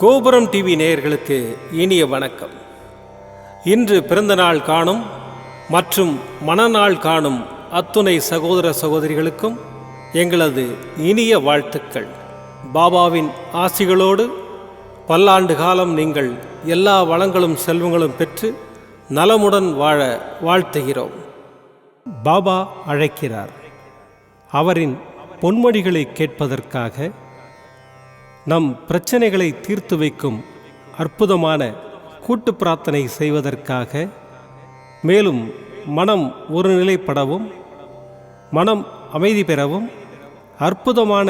கோபுரம் டிவி நேயர்களுக்கு இனிய வணக்கம். இன்று பிறந்தநாள் காணும் மற்றும் மணநாள் காணும் அத்துணை சகோதர சகோதரிகளுக்கும் எங்களது இனிய வாழ்த்துக்கள். பாபாவின் ஆசிகளோடு பல்லாண்டு காலம் நீங்கள் எல்லா வளங்களும் செல்வங்களும் பெற்று நலமுடன் வாழ வாழ்த்துகிறோம். பாபா அழைக்கிறார். அவரின் பொன்மொழிகளை கேட்பதற்காக, நம் பிரச்சனைகளை தீர்த்து வைக்கும் அற்புதமான கூட்டு பிரார்த்தனை செய்வதற்காக, மேலும் மனம் ஒருநிலைப்படவும் மனம் அமைதி பெறவும் அற்புதமான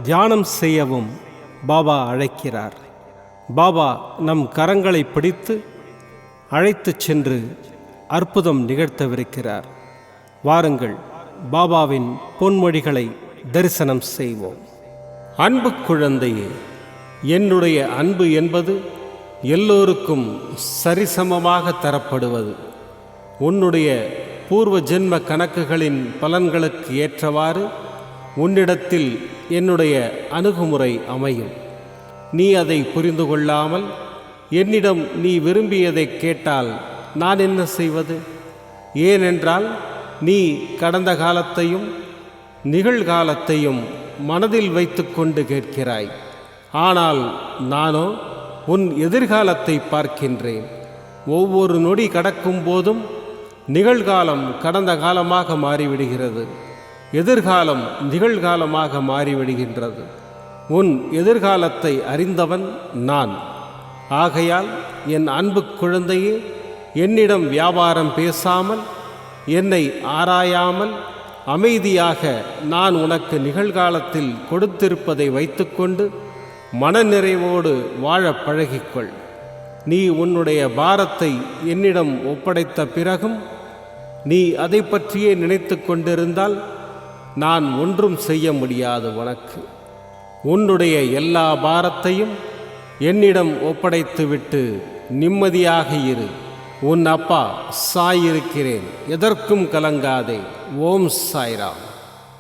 தியானம் செய்யவும் பாபா அழைக்கிறார். பாபா நம் கரங்களை பிடித்து அழைத்து சென்று அற்புதம் நிகழ்த்தவிருக்கிறார். வாருங்கள், பாபாவின் பொன்மொழிகளை தரிசனம் செய்வோம். அன்பு குழந்தையே, என்னுடைய அன்பு என்பது எல்லோருக்கும் சரிசமமாக தரப்படுவது. உன்னுடைய பூர்வ ஜென்ம கணக்குகளின் பலன்களுக்கு ஏற்றவாறு உன்னிடத்தில் என்னுடைய அணுகுமுறை அமையும். நீ அதை புரிந்து கொள்ளாமல் என்னிடம் நீ விரும்பியதை கேட்டால் நான் என்ன செய்வது? ஏனென்றால் நீ கடந்த காலத்தையும் நிகழ்காலத்தையும் மனதில் வைத்து கொண்டு கேட்கிறாய். ஆனால் நானோ உன் எதிர்காலத்தை பார்க்கின்றேன். ஒவ்வொரு நொடி கடக்கும் போதும் நிகழ்காலம் கடந்த காலமாக மாறிவிடுகிறது, எதிர்காலம் நிகழ்காலமாக மாறிவிடுகின்றது. உன் எதிர்காலத்தை அறிந்தவன் நான். ஆகையால் என் அன்பு குழந்தையே, என்னிடம் வியாபாரம் பேசாமல், என்னை ஆராயாமல் அமைதியாக நான் உனக்கு நிகழ்காலத்தில் கொடுத்திருப்பதை வைத்துக்கொண்டு மனநிறைவோடு வாழ பழகிக்கொள். நீ உன்னுடைய பாரத்தை என்னிடம் ஒப்படைத்த பிறகும் நீ அதை பற்றியே நினைத்து கொண்டிருந்தால் நான் ஒன்றும் செய்ய முடியாது. உனக்கு உன்னுடைய எல்லா பாரத்தையும் என்னிடம் ஒப்படைத்துவிட்டு நிம்மதியாக இரு. உன் அப்பா சாய் இருக்கிறேன், எதற்கும் கலங்காதே. ஓம் சாய்ராம்.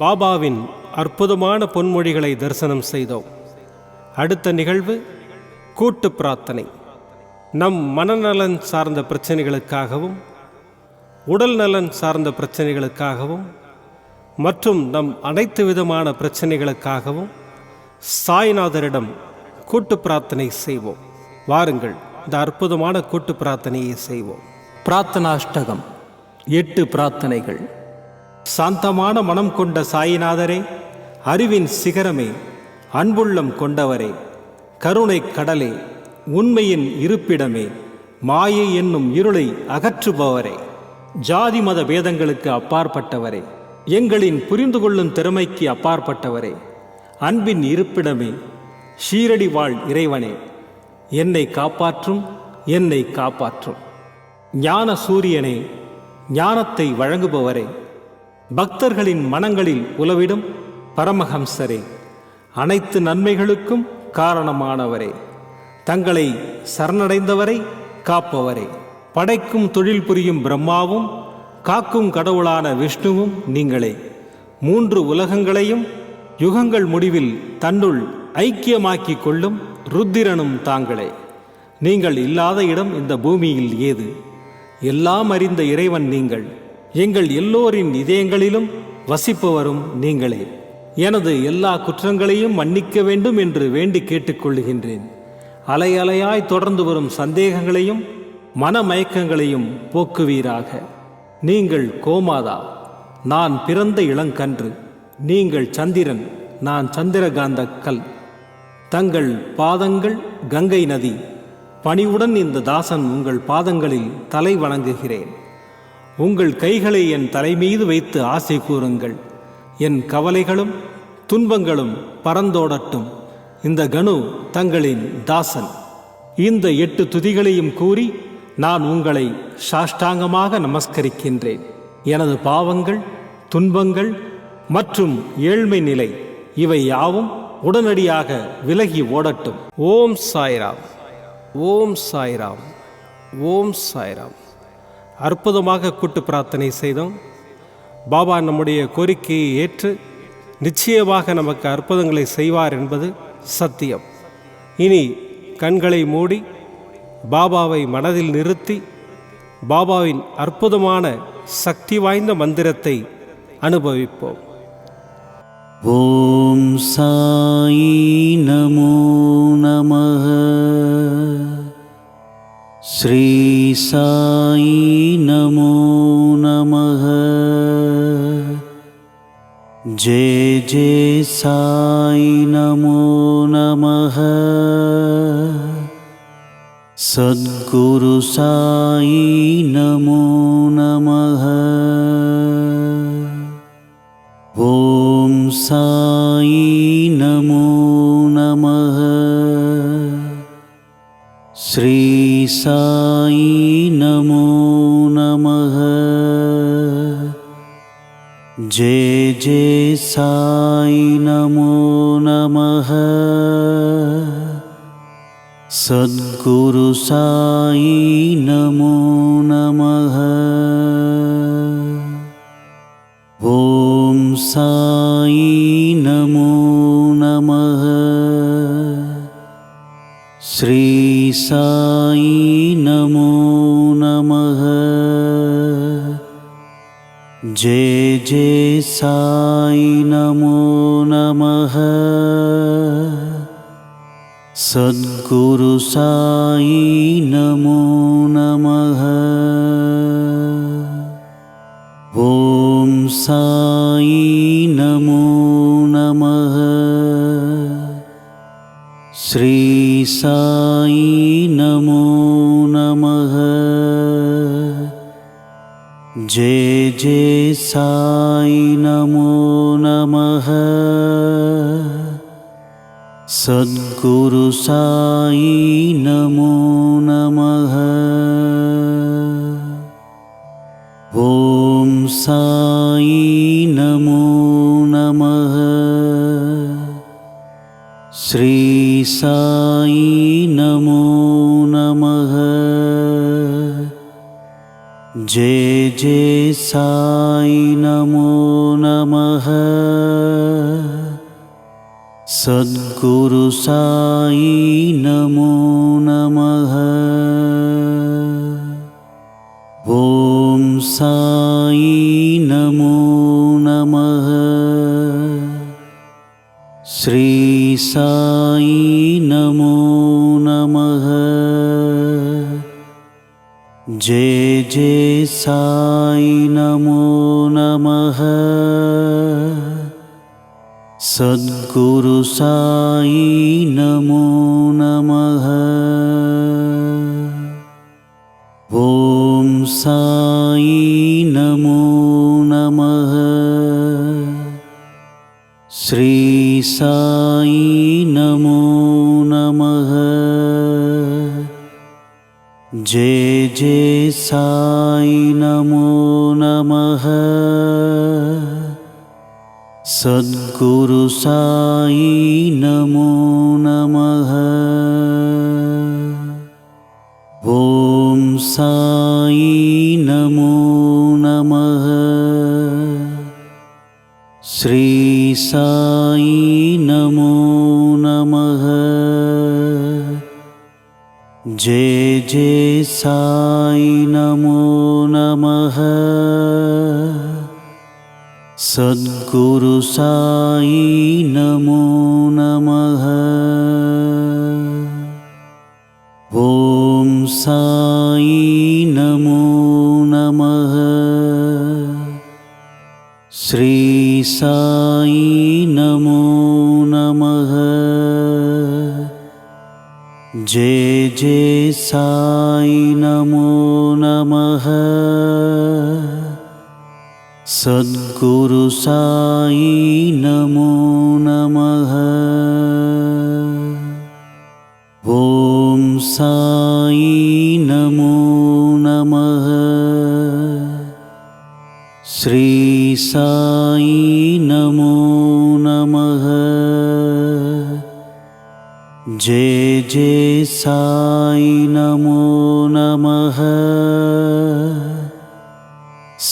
பாபாவின் அற்புதமான பொன்மொழிகளை தரிசனம் செய்தோம். அடுத்த நிகழ்வு கூட்டு பிரார்த்தனை. நம் மனநலன் சார்ந்த பிரச்சனைகளுக்காகவும் உடல் நலன் சார்ந்த பிரச்சனைகளுக்காகவும் மற்றும் நம் அனைத்து விதமான பிரச்சனைகளுக்காகவும் சாய்நாதரிடம் கூட்டு பிரார்த்தனை செய்வோம். வாருங்கள், இந்த அற்புதமான கூட்டு பிரார்த்தனையை செய்வோம். பிரார்த்தனாஷ்டகம். 8 பிரார்த்தனைகள். சாந்தமான மனம் கொண்ட சாயிநாதரே, அறிவின் சிகரமே, அன்புள்ளம் கொண்டவரே, கருணை கடலே, உண்மையின் இருப்பிடமே, மாயை என்னும் இருளை அகற்றுபவரே, ஜாதி மத பேதங்களுக்கு அப்பாற்பட்டவரே, எங்களின் புரிந்து கொள்ளும் திறமைக்கு அப்பாற்பட்டவரே, அன்பின் இருப்பிடமே, ஷீரடி வாழ் இறைவனே, என்னை காப்பாற்றும், என்னை காப்பாற்றும். ஞான சூரியனே, ஞானத்தை வழங்குபவரே, பக்தர்களின் மனங்களில் உலவிடும் பரமஹம்சரே, அனைத்து நன்மைகளுக்கும் காரணமானவரே, தங்களை சரணடைந்தவரை காப்பவரே, படைக்கும் தொழில் புரியும் பிரம்மாவும் காக்கும் கடவுளான விஷ்ணுவும் நீங்களே. 3 உலகங்களையும் யுகங்கள் முடிவில் தன்னுள் ஐக்கியமாக்கிக் கொள்ளும் ருத்திரனும் தாங்களே. நீங்கள் இல்லாத இடம் இந்த பூமியில் ஏது? எல்லாம் அறிந்த இறைவன் நீங்கள். எங்கள் எல்லோரின் இதயங்களிலும் வசிப்பவரும் நீங்களே. எனது எல்லா குற்றங்களையும் மன்னிக்க வேண்டும் என்று வேண்டி கேட்டுக்கொள்கின்றேன். அலை அலையாய் தொடர்ந்து வரும் சந்தேகங்களையும் மனமயக்கங்களையும் போக்குவீராக. நீங்கள் கோமாதா, நான் பிறந்த இளங்கன்று. நீங்கள் சந்திரன், நான் சந்திரகாந்த கல். தங்கள் பாதங்கள் கங்கை நதி. பணிவுடன் இந்த தாசன் உங்கள் பாதங்களில் தலை வணங்குகிறேன். உங்கள் கைகளை என் தலைமீது வைத்து ஆசை கூறுங்கள். என் கவலைகளும் துன்பங்களும் பறந்தோடட்டும். இந்த கணு தங்களின் தாசன். இந்த 8 துதிகளையும் கூறி நான் உங்களை சாஷ்டாங்கமாக நமஸ்கரிக்கின்றேன். எனது பாவங்கள், துன்பங்கள் மற்றும் ஏழ்மை நிலை இவை யாவும் உடனடியாக விலகி ஓடட்டும். ஓம் சாய்ராம், ஓம் சாய்ராம், ஓம் சாய்ராம். அற்புதமாக கூட்டு பிரார்த்தனை செய்தோம். பாபா நம்முடைய கோரிக்கையை ஏற்று நிச்சயமாக நமக்கு அற்புதங்களை செய்வார் என்பது சத்தியம். இனி கண்களை மூடி பாபாவை மனதில் நிறுத்தி பாபாவின் அற்புதமான சக்தி வாய்ந்த மந்திரத்தை அனுபவிப்போம். ஓம் சாயி நமோ நமः. ஸ்ரீ சாயி நமோ நமः. ஜெய ஜெய சாயி நமோ நமः. சத்குரு சாயி நமோ நமः. ஓம் சாயி நமோ நமः. ஸ்ரீ சாயி நமோ நமः. ஜெய ஜெய சாயி நமோ நமः. சத்குரு சாயி நமோ நமः. ஓம் சாயி நமோ நமः. ஸ்ரீ சாயி நமோ நமः. ஜெய ஜெய சாயி நமோ நமः. சத்குரு சாயி நமோ நமः. ஓம் சாயி நமோ நமः. ஸ்ரீ சாயி நமோ நமः. ஜெய ஜெய சாயி நமோ நமः. சத்குரு சாயி நமோ நமः. ஓம் சாயி நமோ நமः. ஸ்ரீ சாயி நமோ நமः. ஜெய ஜெய சாயி நமோ நமः. சத்குரு சாயி நமோ நமः. ஓம் சாயி நமோ நமः. ஸ்ரீ சாயி நமோ நமः. ஜெய ஜெய சாயி நமோ நமः. சத்குரு சாயி நமோ நமः. ஓம் சாயி நமோ நமः. ஸ்ரீ சாயி நமோ நமः. ஜெய ஜெய சாயி நமோ நமः. சத்குரு சாயி நமோ நமः. ஓம் சாயி நமோ நமः. ஸ்ரீ சாயி நமோ நமः. ஜெய ஜெய சாயி நமோ நமः. சத்குரு சாயி நமோ நமः. ஓம் சாயி நமோ நமः. ஸ்ரீ சாயி நமோ நமः. ஜெய ஜெய சாயி நமோ நமः. சத்குரு சாயி நமோ நமः. ஓம் சாயி நமோ நமः. ஸ்ரீ சாயி நமோ நமः. ஜெய ஜெய சாயி நமோ நமः.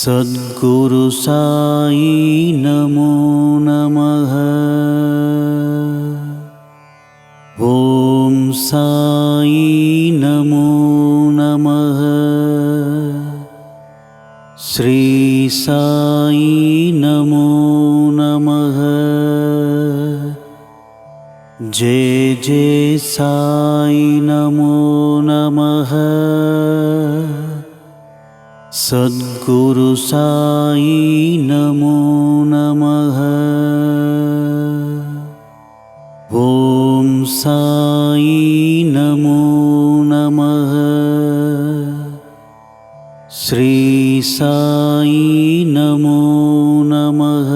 சத்குரு சாயி நமோ நமः. ஓம் சாயி श्री साई नमो नमः। जय जय साई नमो नमः। सद्गुरु साई नमो नमः। ओम साई नमो नमः। श्री साई नमो नमः।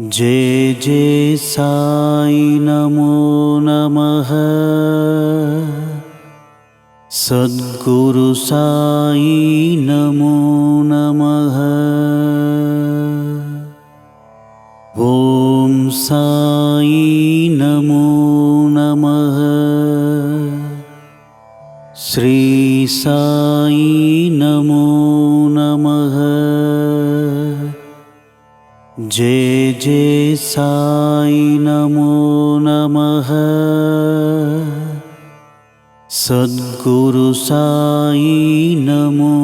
जय जय साई नमो नमः। सद्गुरु साई नमो नमः। ओम साई नमो नमः। श्री साई नमो नमः। जय जय साई नमो नमः। सद्गुरु साई नमो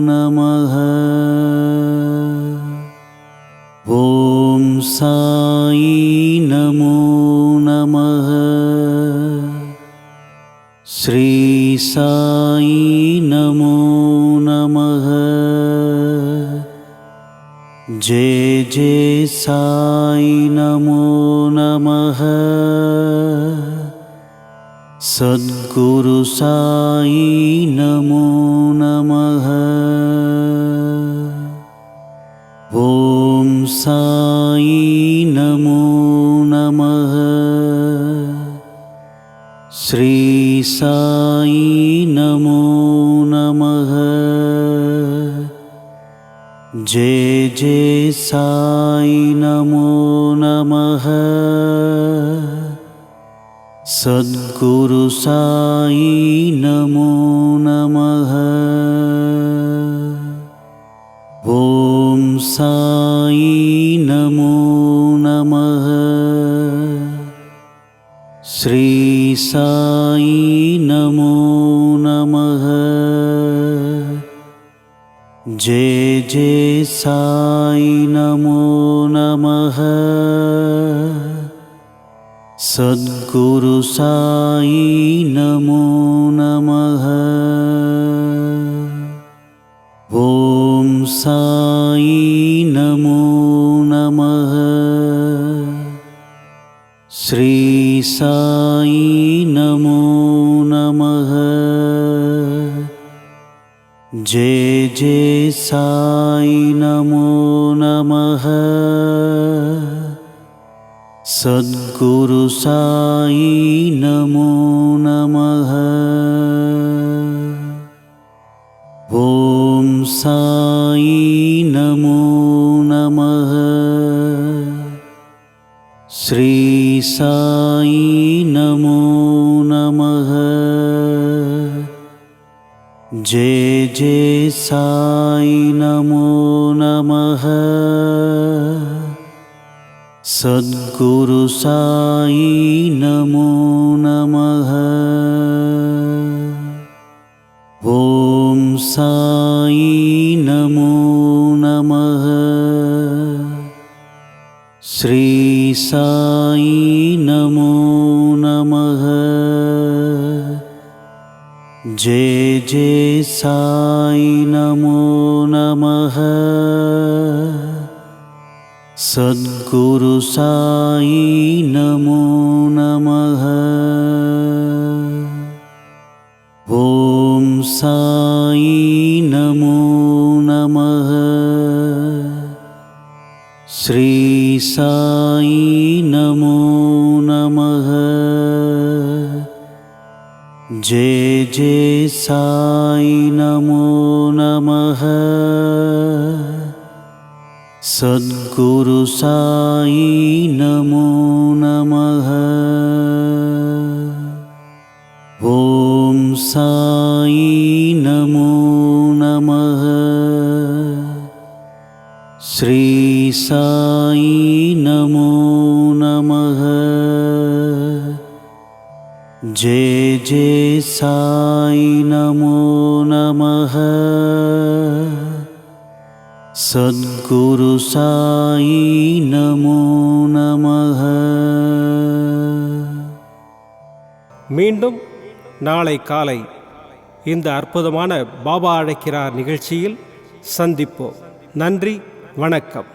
नमः। ओम साई नमो नमः। श्री साई नमो नमः। जय जय साई नमो नमः। सद्गुरु साई नमो नमः। ओम साई नमो नमः। श्री साई नमो नमः। जय जय साई नमो नमः। सद्गुरु साई नमो नमः। ओम साई नमो नमः। श्री साई नमो नमः। जय जय साई नमो नमः। सद्गुरु साई नमो नमः। ओम साई नमो नमः। श्री साई नमो नमः। जय जय साई नमो नमः। सद्गुरु साई नमो नमः। ओम साई नमो नमः। श्री साई नमो नमः। जय जय साई नमो नमः। सद्गुरु साई नमो नमः। ओम साई नमो नमः। श्री साई नमो नमः। जय जय साई नमो नमः। सद्गुरु साई नमो नमः। ओम साई नमो नमः। श्री साई नमो नमः। जय जय साई नमो नमः। सद्गुरु साई नमो नमः। ओम साई नमो नमः। श्री साई नमो नमः। जय जय साई नमो नमः। சத்குரு சாயி நமோ நமः. மீண்டும் நாளை காலை இந்த அற்புதமான பாபா அழைக்கிறார் நிகழ்ச்சியில் சந்திப்போம். நன்றி, வணக்கம்.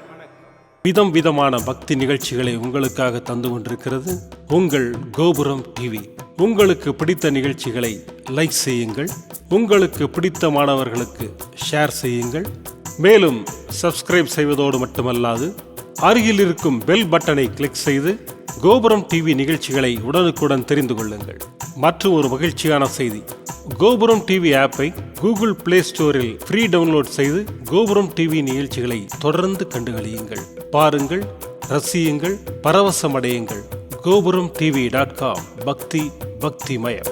விதம் விதமான பக்தி நிகழ்ச்சிகளை உங்களுக்காக தந்து கொண்டிருக்கிறது உங்கள் கோபுரம் டிவி. உங்களுக்கு பிடித்த நிகழ்ச்சிகளை லைக் செய்யுங்கள், உங்களுக்கு பிடித்த மாணவர்களுக்கு ஷேர் செய்யுங்கள். மேலும் சப்ஸ்கிரைப் செய்வதோடு மட்டுமல்லாது அருகில் இருக்கும் பெல் பட்டனை கிளிக் செய்து கோபுரம் டிவி நிகழ்ச்சிகளை உடனுக்குடன் தெரிந்து கொள்ளுங்கள். மற்றும் ஒரு மகிழ்ச்சியான செய்தி, கோபுரம் டிவி ஆப்பை கூகுள் பிளே ஸ்டோரில் ஃப்ரீ டவுன்லோட் செய்து கோபுரம் டிவி நிகழ்ச்சிகளை தொடர்ந்து கண்டுகளியுங்கள், பாருங்கள், ரசியுங்கள், பரவசமடையுங்கள். gopuramtv.com. பக்தி பக்திமயம்.